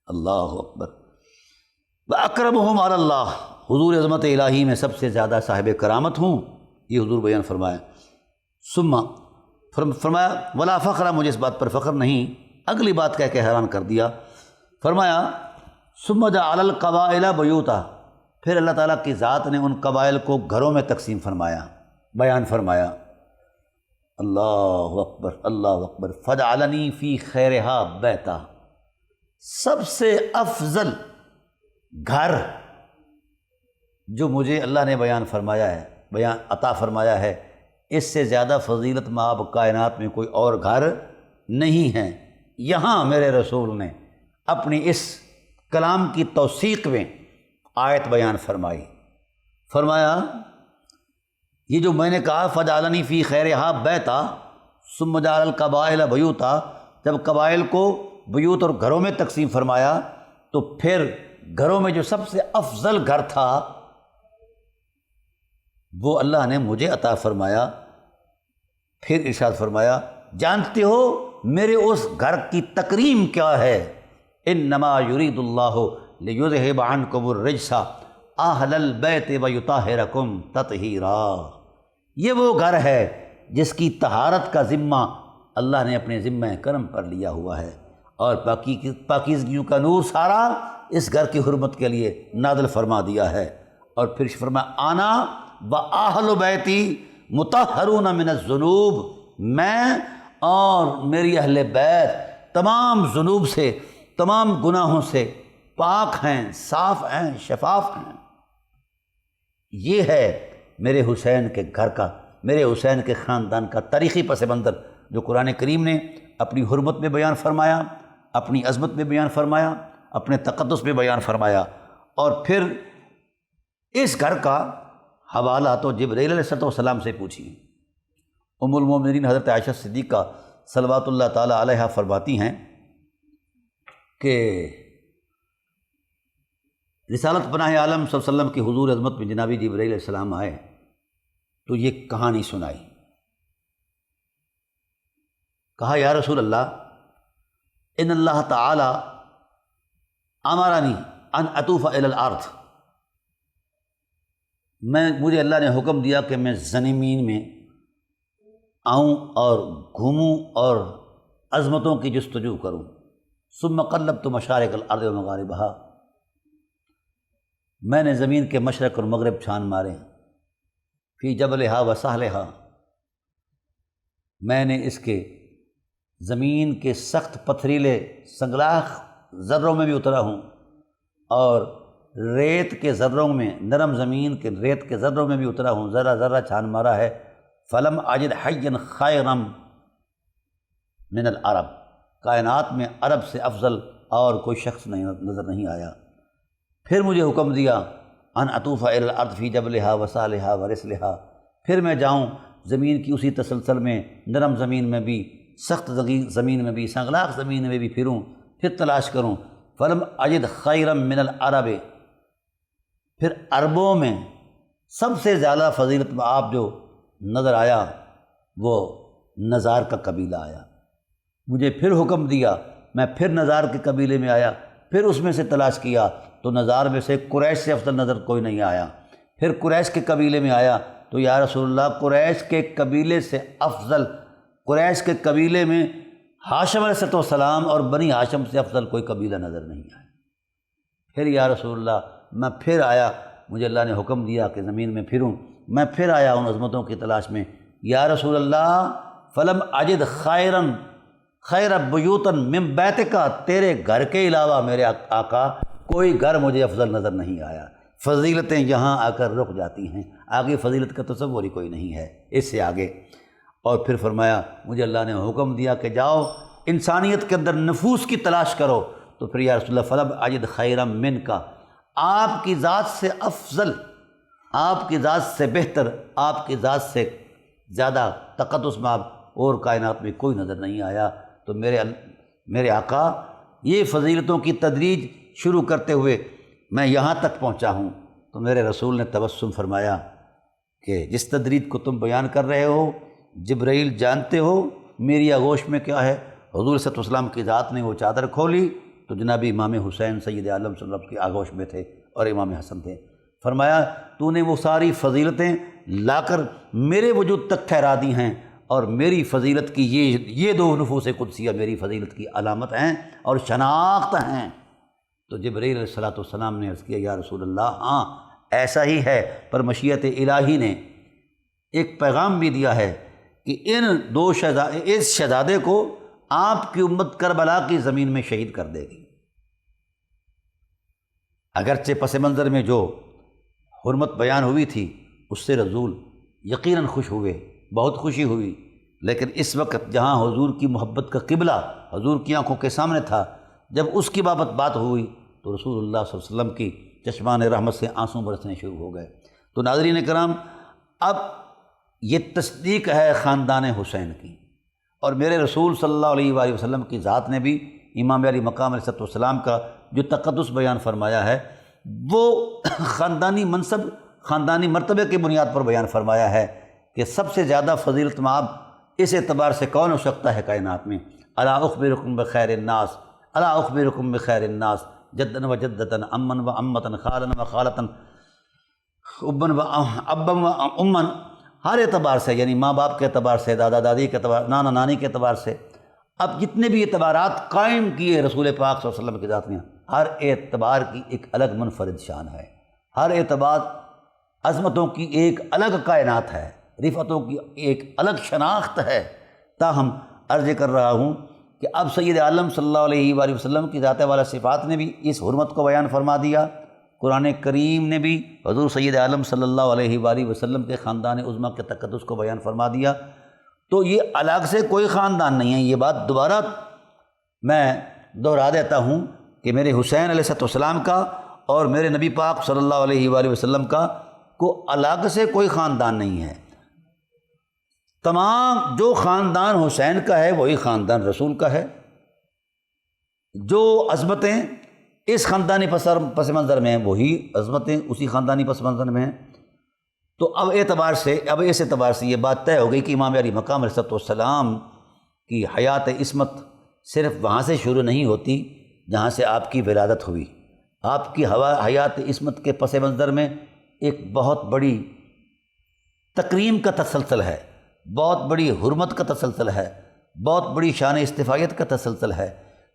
اللہ اکبر۔ وَأَكْرَمُهُمْ عَلَى اللَّهِ، حضور عظمت الہی میں سب سے زیادہ صاحب کرامت ہوں، یہ حضور بیان فرمائے۔ ثم فرمایا ولا فخر، مجھے اس بات پر فخر نہیں۔ اگلی بات کہہ کے حیران کر دیا، فرمایا ثم جعل القبائل بیوتا، پھر اللہ تعالیٰ کی ذات نے ان قبائل کو گھروں میں تقسیم فرمایا، بیان فرمایا۔ اللہ اکبر، اللہ اکبر۔ فجعلنی فی خیرہا بیتا، سب سے افضل گھر جو مجھے اللہ نے بیان فرمایا ہے، بیان عطا فرمایا ہے، اس سے زیادہ فضیلت مآب کائنات میں کوئی اور گھر نہیں ہے۔ یہاں میرے رسول نے اپنی اس کلام کی توثیق میں آیت بیان فرمائی، فرمایا یہ جو میں نے کہا فجعلنی فی خیرہا بیتا ثم جعل القبائل بیوتا، جب قبائل کو بیوت اور گھروں میں تقسیم فرمایا تو پھر گھروں میں جو سب سے افضل گھر تھا وہ اللہ نے مجھے عطا فرمایا۔ پھر ارشاد فرمایا جانتے ہو میرے اس گھر کی تکریم کیا ہے؟ انما یرید اللہ لیذہب عنکم الرجس اہل البیت ویطہرکم تطہیرا، یہ وہ گھر ہے جس کی طہارت کا ذمہ اللہ نے اپنے ذمہ کرم پر لیا ہوا ہے، اور پاکیزگیوں کا نور سارا اس گھر کی حرمت کے لیے نازل فرما دیا ہے۔ اور پھر فرمایا آنا وآہل بیتی مطہرون من الذنوب، میں اور میری اہل بیت تمام ذنوب سے، تمام گناہوں سے پاک ہیں، صاف ہیں، شفاف ہیں۔ یہ ہے میرے حسین کے گھر کا، میرے حسین کے خاندان کا تاریخی پس منظر جو قرآن کریم نے اپنی حرمت میں بیان فرمایا، اپنی عظمت میں بیان فرمایا، اپنے تقدس میں بیان فرمایا۔ اور پھر اس گھر کا حوالہ تو جبرائیل علیہ السلام سے پوچھیے۔ ام المومنین حضرت عائشہ صدیقہ صلوات اللہ تعالیٰ علیہا فرماتی ہیں کہ رسالت پناہ عالم صلی اللہ علیہ وسلم کی حضور عظمت میں جنابی جبرائیل علیہ السلام آئے تو یہ کہانی سنائی، کہا یا رسول اللہ ان اللہ تعالی امرنی ان اطوف الی الارض، مجھے اللہ نے حکم دیا کہ میں زمین میں آؤں اور گھوموں اور عظمتوں کی جستجو کروں۔ ثم قلبت مشارق الارض و مغاربہا، میں نے زمین کے مشرق اور مغرب چھان مارے، فی جبلہا و سہلہا، میں نے اس کے زمین کے سخت پتھریلے سنگلاخ ذروں میں بھی اترا ہوں اور ریت کے ذروں میں، نرم زمین کے ریت کے ذروں میں بھی اترا ہوں، ذرہ ذرہ چھان مارا ہے۔ فلم اجد حیا خیرا من العرب، کائنات میں عرب سے افضل اور کوئی شخص نظر نہیں آیا۔ پھر مجھے حکم دیا ان اطوف الی الارض فی جبلہا و سالہا و رسلہا، پھر میں جاؤں زمین کی اسی تسلسل میں، نرم زمین میں بھی، سخت زمین میں بھی، سنگلاخ زمین میں بھی پھروں، پھر تلاش کروں۔ فلم اجد خیرا من العرب، پھر عربوں میں سب سے زیادہ فضیلت میں آپ جو نظر آیا وہ نزار کا قبیلہ آیا۔ مجھے پھر حکم دیا، میں پھر نزار کے قبیلے میں آیا، پھر اس میں سے تلاش کیا تو نزار میں سے قریش سے افضل نظر کوئی نہیں آیا۔ پھر قریش کے قبیلے میں آیا تو یا رسول اللہ قریش کے قبیلے سے افضل، قریش کے قبیلے میں ہاشم علیہ السلام اور بنی ہاشم سے افضل کوئی قبیلہ نظر نہیں آیا۔ پھر یا رسول اللہ میں پھر آیا، مجھے اللہ نے حکم دیا کہ زمین میں پھروں، میں پھر آیا ان عظمتوں کی تلاش میں۔ یا رسول اللہ فلم اجد خیرن خیر بیوتن من بیتک، تیرے گھر کے علاوہ میرے آقا کوئی گھر مجھے افضل نظر نہیں آیا۔ فضیلتیں یہاں آ کر رک جاتی ہیں، آگے فضیلت کا تصور ہی کوئی نہیں ہے اس سے آگے۔ اور پھر فرمایا مجھے اللہ نے حکم دیا کہ جاؤ انسانیت کے اندر نفوس کی تلاش کرو، تو پھر یا رسول اللہ فلم اجد خیرا من کا، آپ کی ذات سے افضل، آپ کی ذات سے بہتر، آپ کی ذات سے زیادہ تقدس میں اور کائنات میں کوئی نظر نہیں آیا۔ تو میرے آقا یہ فضیلتوں کی تدریج شروع کرتے ہوئے میں یہاں تک پہنچا ہوں، تو میرے رسول نے تبسم فرمایا کہ جس تدریج کو تم بیان کر رہے ہو جبرائیل جانتے ہو میری آغوش میں کیا ہے۔ حضور صلی اللہ علیہ وسلم کی ذات نے وہ چادر کھولی تو جناب امام حسین سید عالم صلی اللہ علیہ وسلم کی آغوش میں تھے اور امام حسن تھے۔ فرمایا تو نے وہ ساری فضیلتیں لا کر میرے وجود تک ٹھہرا دی ہیں، اور میری فضیلت کی یہ دو نفوس قدسیہ میری فضیلت کی علامت ہیں اور شناخت ہیں۔ تو جبرائیل علیہ السلام نے عرض کیا یا رسول اللہ ہاں ایسا ہی ہے، پر مشیت الہی نے ایک پیغام بھی دیا ہے کہ اس شہزادے کو آپ کی امت کربلا کی زمین میں شہید کر دے گی۔ اگرچہ پس منظر میں جو حرمت بیان ہوئی تھی اس سے رسول یقیناً خوش ہوئے، بہت خوشی ہوئی، لیکن اس وقت جہاں حضور کی محبت کا قبلہ حضور کی آنکھوں کے سامنے تھا، جب اس کی بات ہوئی تو رسول اللہ صلی اللہ علیہ وسلم کی چشمان رحمت سے آنسو برسنے شروع ہو گئے۔ تو ناظرین کرام، اب یہ تصدیق ہے خاندان حسین کی، اور میرے رسول صلی اللہ علیہ وآلہ وسلم کی ذات نے بھی امام علی مقام علیہ السلام کا جو تقدس بیان فرمایا ہے وہ خاندانی منصب، خاندانی مرتبے کی بنیاد پر بیان فرمایا ہے کہ سب سے زیادہ فضیلت مآب اس اعتبار سے کون ہو سکتا ہے کائنات میں؟ الا اخبرکم بخیر الناس، الا اخبرکم بخیر الناس، جدًا و جدۃ، امن و امۃ، خالا و خالۃ، ابن و ابا و امن، ہر اعتبار سے، یعنی ماں باپ کے اعتبار سے، دادا دادی کے اعتبار، نانا نانی کے اعتبار سے، اب جتنے بھی اعتبارات قائم کیے رسول پاک صلی اللہ علیہ وسلم کی ذات نے، ہر اعتبار کی ایک الگ منفرد شان ہے، ہر اعتبار عظمتوں کی ایک الگ کائنات ہے، رفعتوں کی ایک الگ شناخت ہے۔ تاہم عرض کر رہا ہوں کہ اب سید عالم صلی اللہ علیہ وآلہ وسلم کی ذات والا صفات نے بھی اس حرمت کو بیان فرما دیا، قرآن کریم نے بھی حضور سید عالم صلی اللہ علیہ وآلہ وسلم کے خاندان عظمیٰ کے تقدس کو بیان فرما دیا۔ تو یہ الگ سے کوئی خاندان نہیں ہے، یہ بات دوبارہ میں دہرا دیتا ہوں کہ میرے حسین علیہ السلام کا اور میرے نبی پاک صلی اللہ علیہ وآلہ وسلم کا کو الگ سے کوئی خاندان نہیں ہے۔ تمام جو خاندان حسین کا ہے وہی خاندان رسول کا ہے، جو عظمتیں اس خاندانی پس منظر میں ہیں وہی عظمتیں اسی خاندانی پس منظر میں ہیں۔ تو اب اس اعتبار سے یہ بات طے ہو گئی کہ امام علی مقام علیہ السلام کی حیات عصمت صرف وہاں سے شروع نہیں ہوتی جہاں سے آپ کی ولادت ہوئی، آپ کی حیات عصمت کے پس منظر میں ایک بہت بڑی تکریم کا تسلسل ہے، بہت بڑی حرمت کا تسلسل ہے، بہت بڑی شان استفایت کا تسلسل ہے۔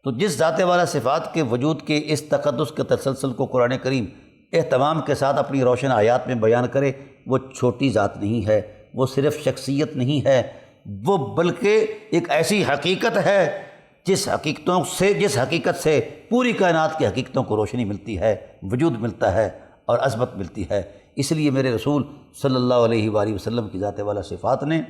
تو جس ذات والا صفات کے وجود کے اس تقدس کے تسلسل کو قرآن کریم اہتمام کے ساتھ اپنی روشن آیات میں بیان کرے، وہ چھوٹی ذات نہیں ہے، وہ صرف شخصیت نہیں ہے، وہ بلکہ ایک ایسی حقیقت ہے جس حقیقت سے پوری کائنات کی حقیقتوں کو روشنی ملتی ہے، وجود ملتا ہے اور عظمت ملتی ہے۔ اس لیے میرے رسول صلی اللہ علیہ وآلہ وسلم کی ذات والا صفات نے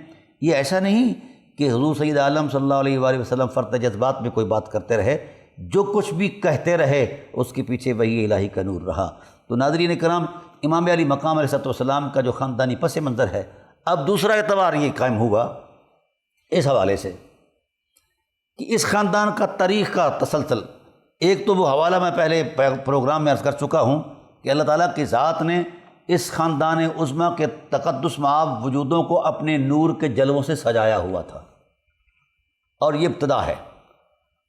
یہ ایسا نہیں کہ حضور سید عالم صلی اللہ علیہ وآلہ وسلم فرط جذبات میں کوئی بات کرتے رہے، جو کچھ بھی کہتے رہے اس کے پیچھے وحی الہی کا نور رہا۔ تو ناظرین کرام، امام علی مقام علیہ السلام کا جو خاندانی پس منظر ہے، اب دوسرا اعتبار یہ قائم ہوا اس حوالے سے کہ اس خاندان کا تاریخ کا تسلسل، ایک تو وہ حوالہ میں پہلے پروگرام میں عرض کر چکا ہوں کہ اللہ تعالیٰ کی ذات نے اس خاندان عظمیٰ کے تقدس مآب وجودوں کو اپنے نور کے جلووں سے سجایا ہوا تھا، اور یہ ابتدا ہے۔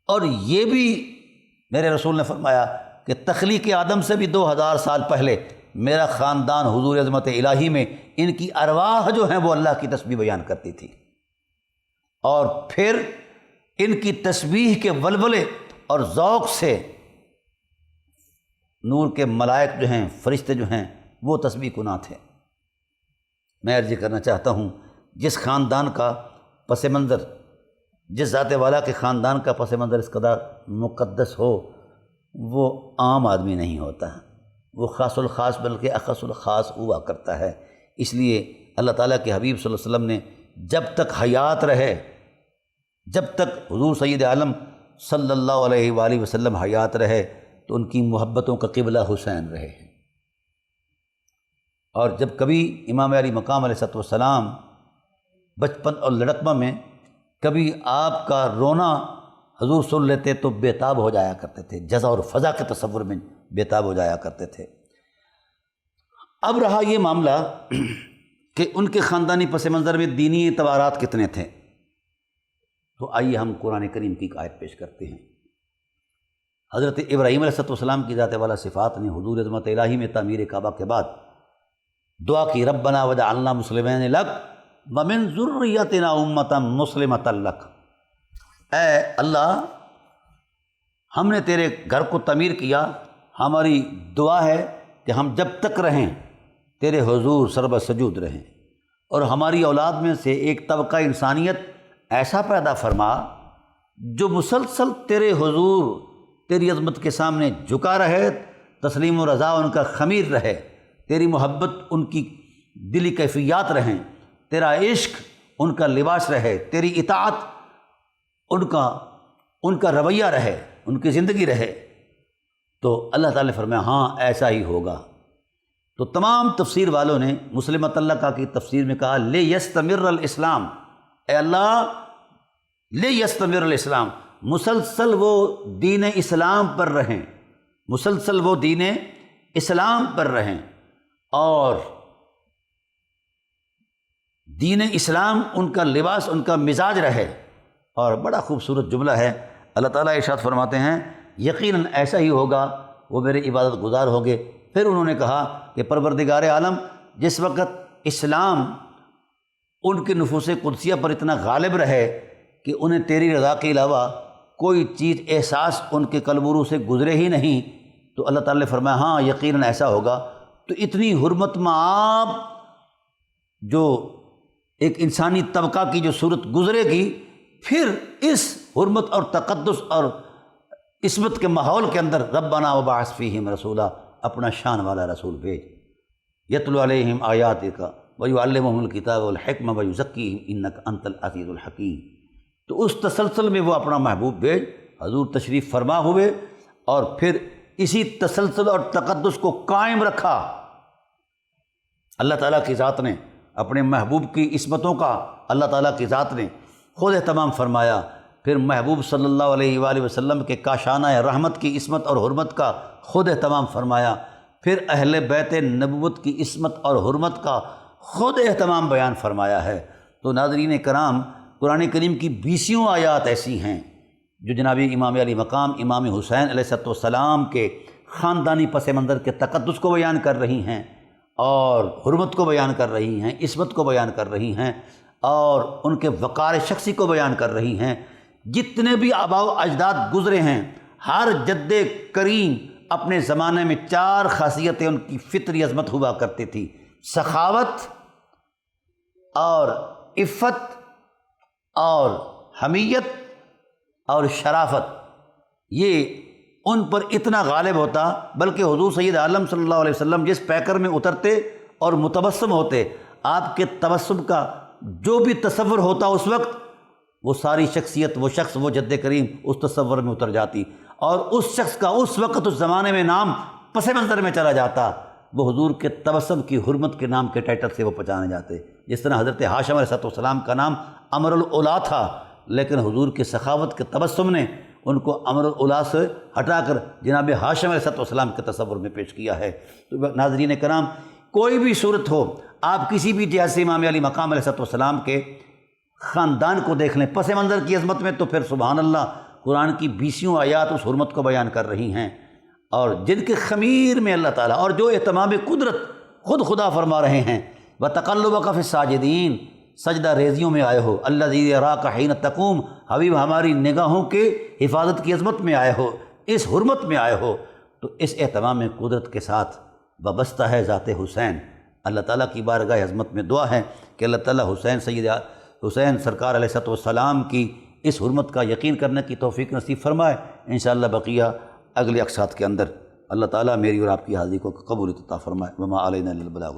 اور یہ بھی میرے رسول نے فرمایا کہ تخلیق آدم سے بھی 2000 سال پہلے میرا خاندان حضور عظمت الہی میں ان کی ارواح جو ہیں وہ اللہ کی تسبیح بیان کرتی تھی، اور پھر ان کی تسبیح کے ولولے اور ذوق سے نور کے ملائک جو ہیں، فرشتے جو ہیں، وہ تسبیح کناں تھے۔ میں عرض کرنا چاہتا ہوں، جس خاندان کا پس منظر، جس ذات والا کے خاندان کا پس منظر اس قدر مقدس ہو، وہ عام آدمی نہیں ہوتا، وہ خاص الخاص بلکہ اخص الخاص ہوا کرتا ہے۔ اس لیے اللہ تعالیٰ کے حبیب صلی اللہ علیہ وسلم نے جب تک حیات رہے، جب تک حضور سید عالم صلی اللہ علیہ وآلہ وسلم حیات رہے، تو ان کی محبتوں کا قبلہ حسین رہے ہیں۔ اور جب کبھی امام علی مقام علیہ السلام بچپن اور لڑکپن میں کبھی آپ کا رونا حضور سن لیتے تو بےتاب ہو جایا کرتے تھے، جزا اور فضا کے تصور میں بےتاب ہو جایا کرتے تھے۔ اب رہا یہ معاملہ کہ ان کے خاندانی پس منظر میں دینی اعتبارات کتنے تھے، تو آئیے ہم قرآن کریم کی ایک آیت پیش کرتے ہیں۔ حضرت ابراہیم علیہ السلام کی ذات والا صفات نے حضور عظمت الہی میں تعمیر کعبہ کے بعد دعا کی، ربنا وجعلنا مسلمین لک ومن ذریتنا امۃ مسلمۃ لک، اے اللہ ہم نے تیرے گھر کو تعمیر کیا، ہماری دعا ہے کہ ہم جب تک رہیں تیرے حضور سربہ سجود رہیں، اور ہماری اولاد میں سے ایک طبقہ انسانیت ایسا پیدا فرما جو مسلسل تیرے حضور تیری عظمت کے سامنے جھکا رہے، تسلیم و رضا ان کا خمیر رہے، تیری محبت ان کی دلی کیفیات رہیں، تیرا عشق ان کا لباس رہے، تیری اطاعت ان کا رویہ رہے، ان کی زندگی رہے۔ تو اللہ تعالیٰ نے فرمایا ہاں ایسا ہی ہوگا۔ تو تمام تفسیر والوں نے مسلمۃ اللہ کی تفسیر میں کہا لے یستمر الاسلام، اے اللہ لے یستمر الاسلام، مسلسل وہ دین اسلام پر رہیں، مسلسل وہ دین اسلام پر رہیں، اور دین اسلام ان کا لباس، ان کا مزاج رہے۔ اور بڑا خوبصورت جملہ ہے، اللہ تعالیٰ ارشاد فرماتے ہیں یقیناً ایسا ہی ہوگا، وہ میرے عبادت گزار ہوگے۔ پھر انہوں نے کہا کہ پروردگار عالم، جس وقت اسلام ان کے نفوس قدسیہ پر اتنا غالب رہے کہ انہیں تیری رضا کے علاوہ کوئی چیز احساس ان کے قلب و روح سے گزرے ہی نہیں، تو اللہ تعالیٰ نے فرمایا ہاں یقیناً ایسا ہوگا۔ تو اتنی حرمت مآب جو ایک انسانی طبقہ کی جو صورت گزرے گی، پھر اس حرمت اور تقدس اور عصمت کے ماحول کے اندر ربنا وبعث فیہم رسولا، اپنا شان والا رسول بھیج، یتلو علیہم آیاتک ویعلمہم الکتاب والحکمہ ویزکیہم انک انت العزیز الحکیم۔ تو اس تسلسل میں وہ اپنا محبوب بھیج، حضور تشریف فرما ہوئے، اور پھر اسی تسلسل اور تقدس کو قائم رکھا۔ اللہ تعالیٰ کی ذات نے اپنے محبوب کی عصمتوں کا اللہ تعالیٰ کی ذات نے خود اہتمام فرمایا، پھر محبوب صلی اللہ علیہ وآلہ وسلم کے کاشانہ رحمت کی عصمت اور حرمت کا خود اہتمام فرمایا، پھر اہل بیت نبوت کی عصمت اور حرمت کا خود اہتمام بیان فرمایا ہے۔ تو ناظرین کرام، قرآن کریم کی 20 آیات ایسی ہیں جو جناب امام علی مقام امام حسین علیہ السلام کے خاندانی پس منظر کے تقدس کو بیان کر رہی ہیں، اور حرمت کو بیان کر رہی ہیں، عصمت کو بیان کر رہی ہیں، اور ان کے وقار شخصی کو بیان کر رہی ہیں۔ جتنے بھی آباء و اجداد گزرے ہیں، ہر جد کریم اپنے زمانے میں 4 خاصیتیں ان کی فطری عظمت ہوا کرتی تھی: سخاوت اور عفت اور حمیت اور شرافت۔ یہ ان پر اتنا غالب ہوتا، بلکہ حضور سید عالم صلی اللہ علیہ وسلم جس پیکر میں اترتے اور متبسم ہوتے، آپ کے تبسم کا جو بھی تصور ہوتا اس وقت، وہ ساری شخصیت، وہ شخص، وہ جد کریم اس تصور میں اتر جاتی، اور اس شخص کا اس وقت اس زمانے میں نام پس منظر میں چلا جاتا، وہ حضور کے تبسم کی حرمت کے نام کے ٹائٹل سے وہ پہچانے جاتے۔ جس طرح حضرت ہاشم علیہ السلام کا نام امر الاولا تھا، لیکن حضور کے سخاوت کے تبسم نے ان کو امر الاولا سے ہٹا کر جناب ہاشم علیہ السلام کے تصور میں پیش کیا ہے۔ تو ناظرین کرام، کوئی بھی صورت ہو، آپ کسی بھی جہت سے امام علی مقام علیہ السلام کے خاندان کو دیکھ لیں پس منظر کی عظمت میں، تو پھر سبحان اللہ قرآن کی 20 آیات اس حرمت کو بیان کر رہی ہیں، اور جن کے خمیر میں اللہ تعالیٰ اور جو اہتمام قدرت خود خدا فرما رہے ہیں، وَتَقَلُّبَكَ فِي السَّاجِدِينَ، سجدہ ریزیوں میں آئے ہو، الذی یراک حین تقوم، حبیب ہماری نگاہوں کے حفاظت کی عظمت میں آئے ہو، اس حرمت میں آئے ہو، تو اس اہتمام قدرت کے ساتھ وابستہ ہے ذات حسین۔ اللہ تعالیٰ کی بارگاہ عظمت میں دعا ہے کہ اللہ تعالیٰ حسین سید حسین سرکار علیہ السلام کی اس حرمت کا یقین کرنے کی توفیق نصیب فرمائے۔ انشاءاللہ بقیہ اگلے اقساط کے اندر اللہ تعالیٰ میری اور آپ کی حاضری کو قبول عطا فرمائے۔ وما علینا الا البلاغ۔